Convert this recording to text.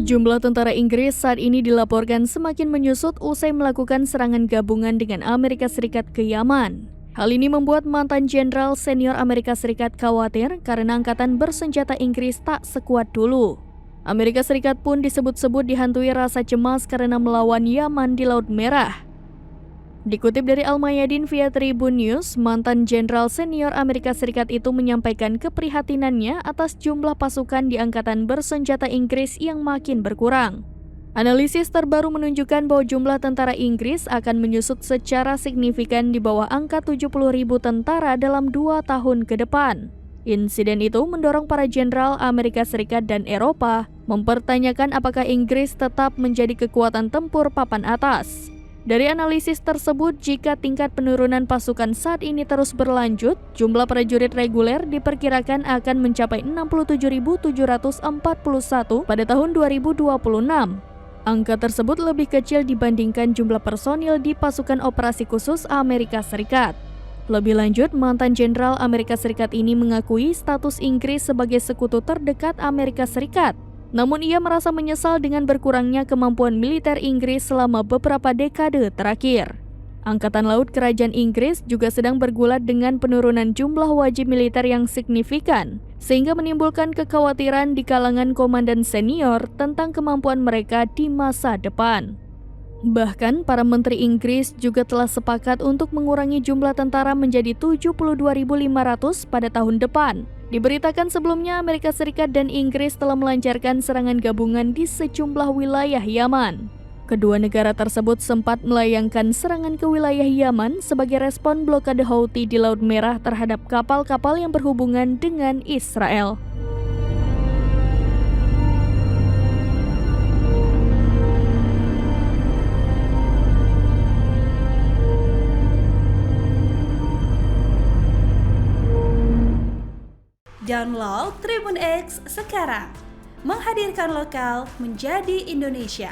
Jumlah tentara Inggris saat ini dilaporkan semakin menyusut usai melakukan serangan gabungan dengan Amerika Serikat ke Yaman. Hal ini membuat mantan jenderal senior Amerika Serikat khawatir karena angkatan bersenjata Inggris tak sekuat dulu. Amerika Serikat pun disebut-sebut dihantui rasa cemas karena melawan Yaman di Laut Merah. Dikutip dari Al-Mayadin via Tribun News, mantan jenderal senior Amerika Serikat itu menyampaikan keprihatinannya atas jumlah pasukan di angkatan bersenjata Inggris yang makin berkurang. Analisis terbaru menunjukkan bahwa jumlah tentara Inggris akan menyusut secara signifikan di bawah angka 70.000 tentara dalam 2 tahun ke depan. Insiden itu mendorong para jenderal Amerika Serikat dan Eropa mempertanyakan apakah Inggris tetap menjadi kekuatan tempur papan atas. Dari analisis tersebut, jika tingkat penurunan pasukan saat ini terus berlanjut, jumlah prajurit reguler diperkirakan akan mencapai 67.741 pada tahun 2026. Angka tersebut lebih kecil dibandingkan jumlah personil di pasukan operasi khusus Amerika Serikat. Lebih lanjut, mantan jenderal Amerika Serikat ini mengakui status Inggris sebagai sekutu terdekat Amerika Serikat. Namun ia merasa menyesal dengan berkurangnya kemampuan militer Inggris selama beberapa dekade terakhir. Angkatan Laut Kerajaan Inggris juga sedang bergulat dengan penurunan jumlah wajib militer yang signifikan, sehingga menimbulkan kekhawatiran di kalangan komandan senior tentang kemampuan mereka di masa depan. Bahkan, para menteri Inggris juga telah sepakat untuk mengurangi jumlah tentara menjadi 72.500 pada tahun depan. Diberitakan sebelumnya Amerika Serikat dan Inggris telah melancarkan serangan gabungan di sejumlah wilayah Yaman. Kedua negara tersebut sempat melayangkan serangan ke wilayah Yaman sebagai respon blokade Houthi di Laut Merah terhadap kapal-kapal yang berhubungan dengan Israel. Download Tribun X sekarang, menghadirkan lokal menjadi Indonesia.